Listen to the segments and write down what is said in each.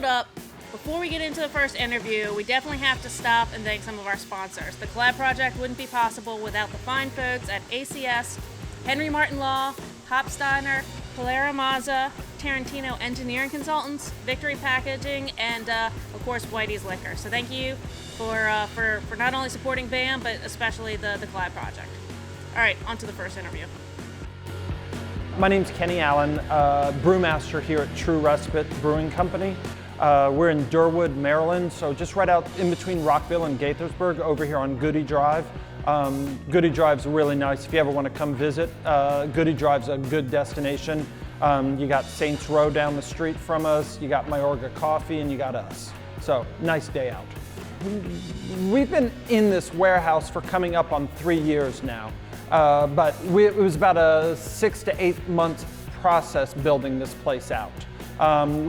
hold up. Before we get into the first interview, we definitely have to stop and thank some of our sponsors. The Collab project wouldn't be possible without the fine folks at ACS, Henry Martin Law, Hopsteiner, Polera Mazza, Tarantino Engineering Consultants, Victory Packaging, and of course Whitey's Liquor. So thank you for not only supporting BAM, but especially the Collab project. All right, on to the first interview. My name's Kenny Allen, brewmaster here at True Respite Brewing Company. We're in Durwood, Maryland, so just right out in between Rockville and Gaithersburg over here on Goody Drive. Goody Drive's really nice if you ever want to come visit. Goody Drive's a good destination. You got Saints Row down the street from us, you got Mayorga Coffee, and you got us. So, nice day out. We've been in this warehouse for coming up on 3 years now, but it was about a 6 to 8 month process building this place out.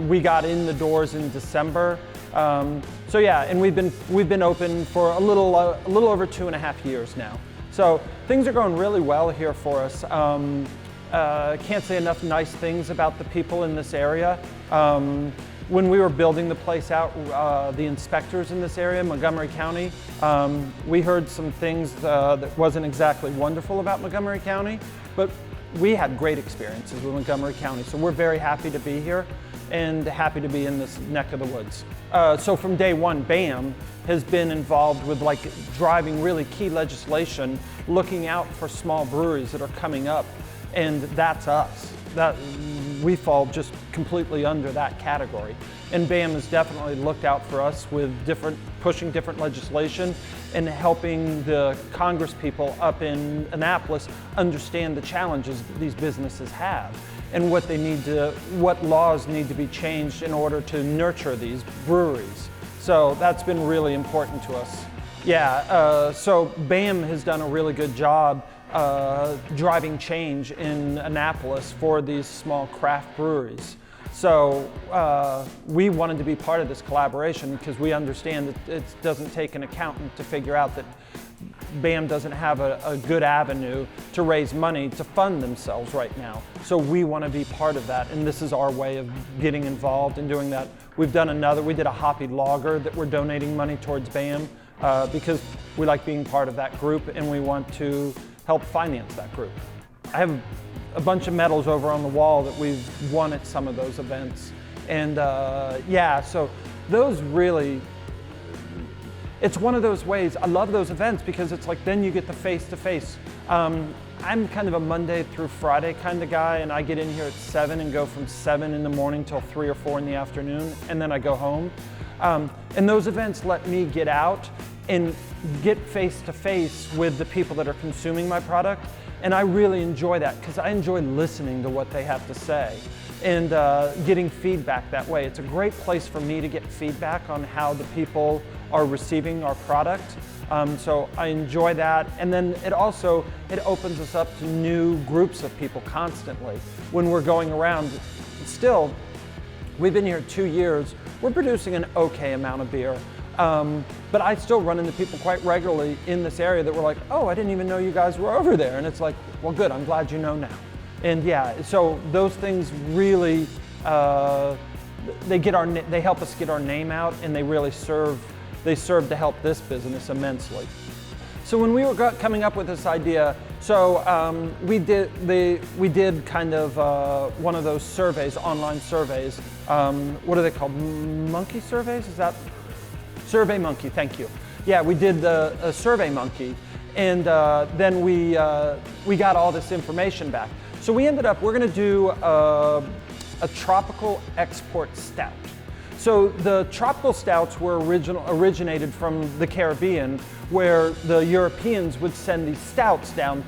We got in the doors in December. So yeah, and we've been open for a little over 2.5 years now. So things are going really well here for us. Can't say enough nice things about the people in this area. When we were building the place out, the inspectors in this area, Montgomery County, we heard some things that wasn't exactly wonderful about Montgomery County, but we had great experiences with Montgomery County, so we're very happy to be here and happy to be in this neck of the woods. So from day one, BAM has been involved with driving really key legislation, looking out for small breweries that are coming up, and that's us. That we fall just completely under that category. And BAM has definitely looked out for us with pushing different legislation and helping the Congress people up in Annapolis understand the challenges that these businesses have and what laws need to be changed in order to nurture these breweries. So that's been really important to us. Yeah, so BAM has done a really good job driving change in Annapolis for these small craft breweries. So we wanted to be part of this collaboration because we understand that it doesn't take an accountant to figure out that BAM doesn't have a good avenue to raise money to fund themselves right now. So we want to be part of that, and this is our way of getting involved and doing that. We did a hoppy lager that we're donating money towards BAM because we like being part of that group and we want to help finance that group. I have a bunch of medals over on the wall that we've won at some of those events. And yeah, so those really, it's one of those ways, I love those events because it's like then you get the face-to-face. I'm kind of a Monday through Friday kind of guy, and I get in here at 7 and go from 7 in the morning till 3 or 4 in the afternoon, and then I go home. And those events let me get out and get face-to-face with the people that are consuming my product. And I really enjoy that because I enjoy listening to what they have to say and getting feedback that way. It's a great place for me to get feedback on how the people are receiving our product. So I enjoy that. And then it opens us up to new groups of people constantly. When we're going around, still, we've been here 2 years, we're producing an okay amount of beer. But I still run into people quite regularly in this area that were like, oh, I didn't even know you guys were over there. And it's like, well, good, I'm glad you know now. And yeah, so those things really, they help us get our name out, and they really serve to help this business immensely. So when we were coming up with this idea, so we did kind of one of those surveys, online surveys. What are they called? Monkey surveys? Is that? Survey Monkey, thank you. Yeah, we did a Survey Monkey, and then we got all this information back. So we ended up, we're gonna do a Tropical Export Stout. So the Tropical Stouts were originated from the Caribbean, where the Europeans would send these stouts down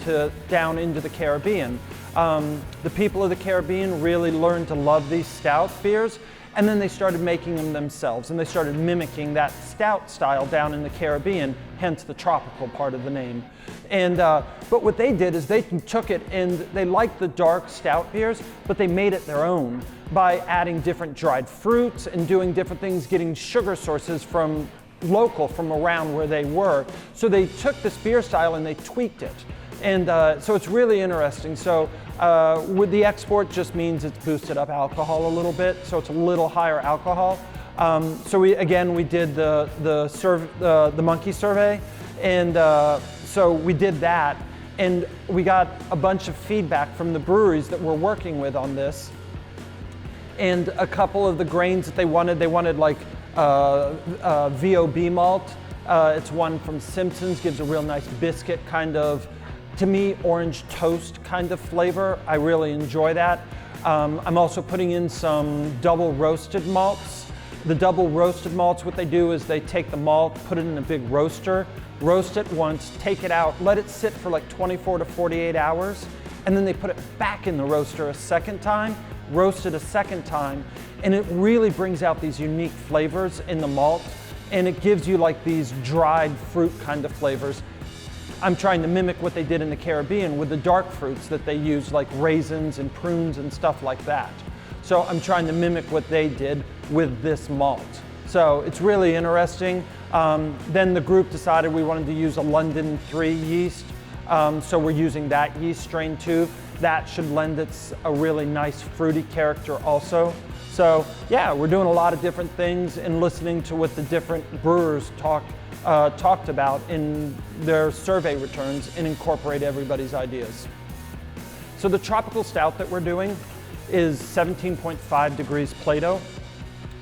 into the Caribbean. The people of the Caribbean really learned to love these stout beers, and then they started making them themselves, and they started mimicking that stout style down in the Caribbean, hence the tropical part of the name. And but what they did is they took it, and they liked the dark stout beers, but they made it their own by adding different dried fruits and doing different things, getting sugar sources from around where they were. So they took this beer style and they tweaked it. And so it's really interesting. So with the export just means it's boosted up alcohol a little bit, so it's a little higher alcohol. So we did the monkey survey, and so we did that, and we got a bunch of feedback from the breweries that we're working with on this, and a couple of the grains that they wanted like VOB malt. It's one from Simpson's, gives a real nice biscuit kind of, to me, orange toast kind of flavor. I really enjoy that. I'm also putting in some double roasted malts. The double roasted malts, what they do is they take the malt, put it in a big roaster, roast it once, take it out, let it sit for like 24 to 48 hours, and then they put it back in the roaster a second time, roast it a second time, and it really brings out these unique flavors in the malt, and it gives you like these dried fruit kind of flavors. I'm trying to mimic what they did in the Caribbean with the dark fruits that they use, like raisins and prunes and stuff like that. So I'm trying to mimic what they did with this malt. So it's really interesting. Then the group decided we wanted to use a London 3 yeast. So we're using that yeast strain too. That should lend a really nice fruity character also. So yeah, we're doing a lot of different things and listening to what the different brewers talked about in their survey returns and incorporate everybody's ideas. So the Tropical Stout that we're doing is 17.5 degrees Plato.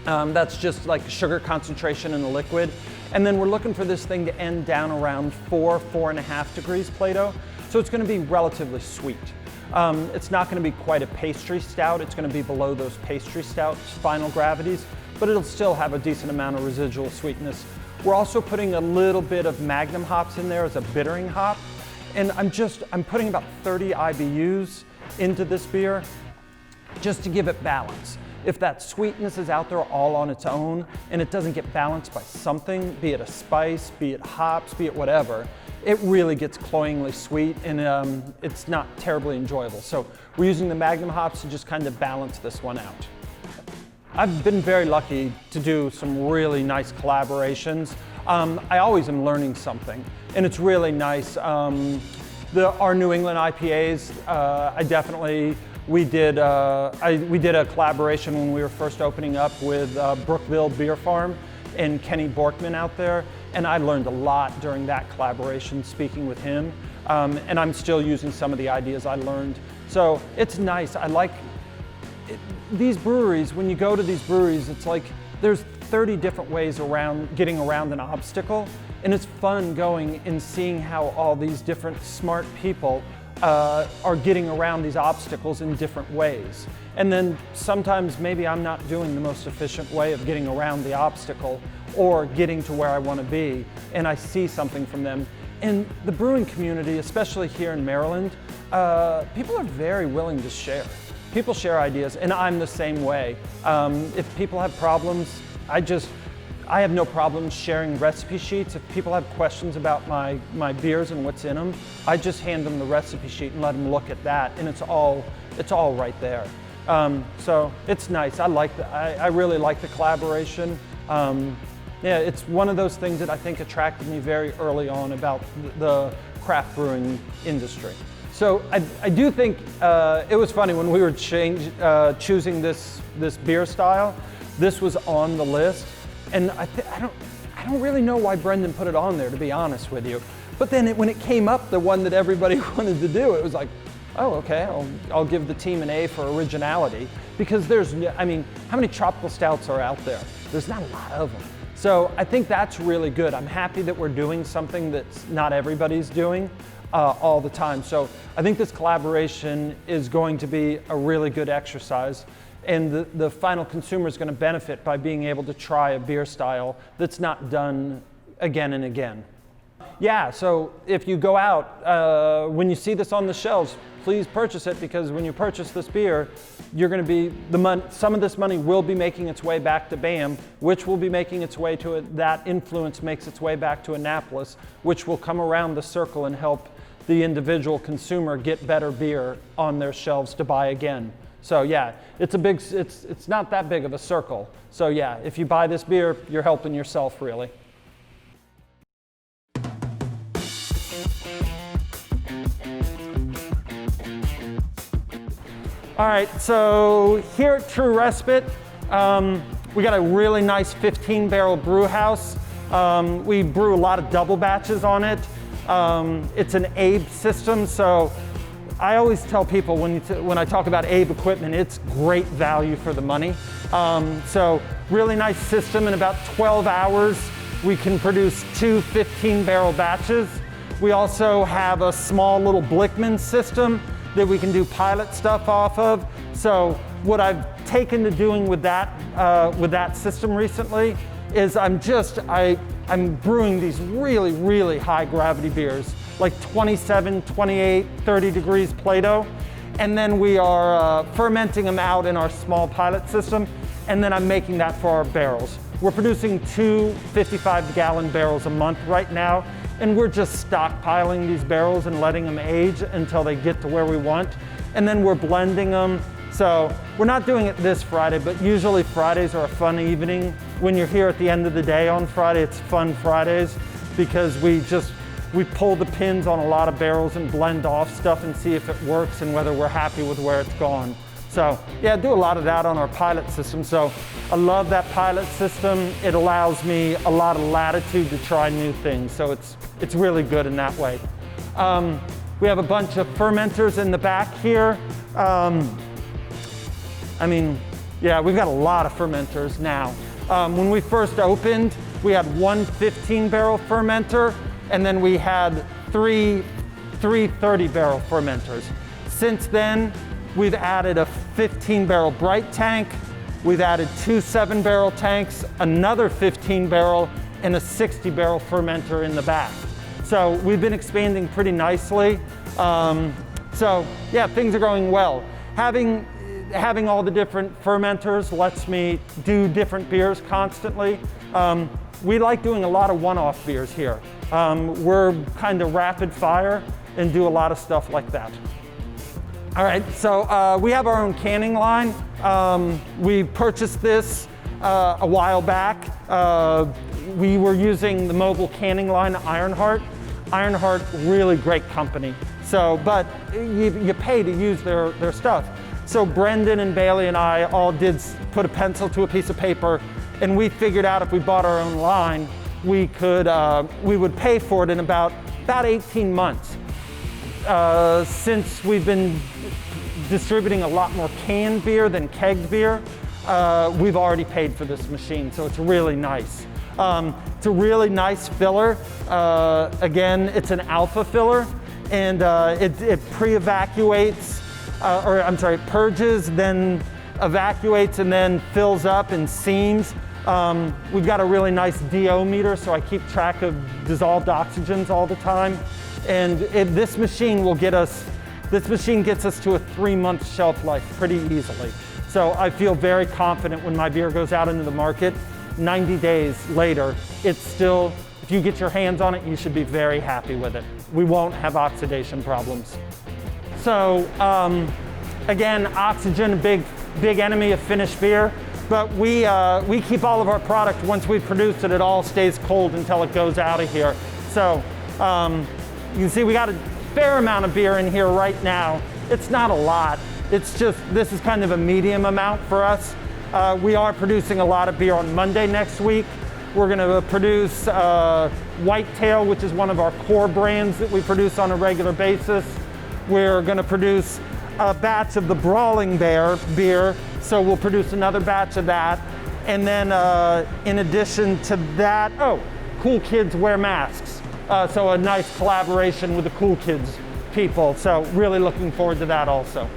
That's just like sugar concentration in the liquid. And then we're looking for this thing to end down around 4.5 degrees Plato. So it's going to be relatively sweet. It's not going to be quite a pastry stout. It's going to be below those pastry stouts final gravities, but it'll still have a decent amount of residual sweetness. We're also putting a little bit of Magnum hops in there as a bittering hop. And I'm putting about 30 IBUs into this beer just to give it balance. If that sweetness is out there all on its own and it doesn't get balanced by something, be it a spice, be it hops, be it whatever, it really gets cloyingly sweet and it's not terribly enjoyable. So we're using the Magnum hops to just kind of balance this one out. I've been very lucky to do some really nice collaborations. I always am learning something, and it's really nice. Our New England IPAs, we did a collaboration when we were first opening up with Brookville Beer Farm and Kenny Borkman out there, and I learned a lot during that collaboration speaking with him, and I'm still using some of the ideas I learned. So it's nice. I like these breweries. When you go to these breweries, it's like there's 30 different ways getting around an obstacle, and it's fun going and seeing how all these different smart people are getting around these obstacles in different ways. And then sometimes maybe I'm not doing the most efficient way of getting around the obstacle or getting to where I want to be, and I see something from them. In the brewing community, especially here in Maryland, people are very willing to share. People share ideas, and I'm the same way. If people have problems, I have no problem sharing recipe sheets. If people have questions about my beers and what's in them, I just hand them the recipe sheet and let them look at that, and it's all right there. So it's nice. I really like the collaboration. Yeah, it's one of those things that I think attracted me very early on about the craft brewing industry. So I do think it was funny when we were choosing this beer style. This was on the list, and I don't really know why Brendan put it on there, to be honest with you. But then when it came up, the one that everybody wanted to do, it was like, oh, okay, I'll give the team an A for originality, because how many tropical stouts are out there? There's not a lot of them. So I think that's really good. I'm happy that we're doing something that's not everybody's doing all the time. So I think this collaboration is going to be a really good exercise, and the final consumer is going to benefit by being able to try a beer style that's not done again and again. Yeah, so if you go out, when you see this on the shelves, please purchase it, because when you purchase this beer, you're going to be, some of this money will be making its way back to BAM, which will be making its way to that influence makes its way back to Annapolis, which will come around the circle and help the individual consumer get better beer on their shelves to buy again. So yeah, it's not that big of a circle. So yeah, if you buy this beer, you're helping yourself really. All right, so here at True Respite, We got a really nice 15-barrel brew house. We brew a lot of double batches on it. It's an ABE system, so I always tell people when I talk about ABE equipment, it's great value for the money. So really nice system. In about 12 hours, we can produce 2 15-barrel batches. We also have a small little Blickman system that we can do pilot stuff off of. So what I've taken to doing with that system recently is I'm brewing these really, really high gravity beers, like 27, 28, 30 degrees Plato. And then we are fermenting them out in our small pilot system. And then I'm making that for our barrels. We're producing 2 55-gallon barrels a month right now. And we're just stockpiling these barrels and letting them age until they get to where we want. And then we're blending them. So we're not doing it this Friday, but usually Fridays are a fun evening. When you're here at the end of the day on Friday, it's fun Fridays because we pull the pins on a lot of barrels and blend off stuff and see if it works and whether we're happy with where it's gone. So yeah, do a lot of that on our pilot system. So I love that pilot system. It allows me a lot of latitude to try new things. So it's really good in that way. We have a bunch of fermenters in the back here. We've got a lot of fermenters now. When we first opened, we had 1 15-barrel fermenter, and then we had three 30-barrel fermenters. Since then, we've added a 15-barrel bright tank, we've added 2 7-barrel tanks, another 15-barrel, and a 60-barrel fermenter in the back. So we've been expanding pretty nicely. So yeah, things are going well. Having all the different fermenters lets me do different beers constantly. We like doing a lot of one-off beers here. We're kind of rapid fire and do a lot of stuff like that. All right, so we have our own canning line. We purchased this a while back. We were using the mobile canning line at Ironheart. Ironheart, really great company. So, but you pay to use their stuff. So Brendan and Bailey and I all did put a pencil to a piece of paper, and we figured out if we bought our own line, we would pay for it in about 18 months. Since we've been distributing a lot more canned beer than kegged beer, we've already paid for this machine, so it's really nice. It's a really nice filler. Again, it's an alpha filler, and it pre-evacuates, purges, then evacuates, and then fills up and seams. We've got a really nice DO meter, so I keep track of dissolved oxygens all the time. And this machine gets us to a 3-month shelf life pretty easily. So I feel very confident when my beer goes out into the market, 90 days later, it's still, if you get your hands on it, you should be very happy with it. We won't have oxidation problems. So again, oxygen, a big enemy of finished beer, but we keep all of our product, once we've produced it, it all stays cold until it goes out of here. So you can see we got a fair amount of beer in here right now. It's not a lot. It's just, this is kind of a medium amount for us. We are producing a lot of beer on Monday next week. We're gonna produce Whitetail, which is one of our core brands that we produce on a regular basis. We're gonna produce a batch of the Brawling Bear beer, so we'll produce another batch of that. And then in addition to that, Cool Kids Wear Masks. So a nice collaboration with the Cool Kids people. So really looking forward to that also.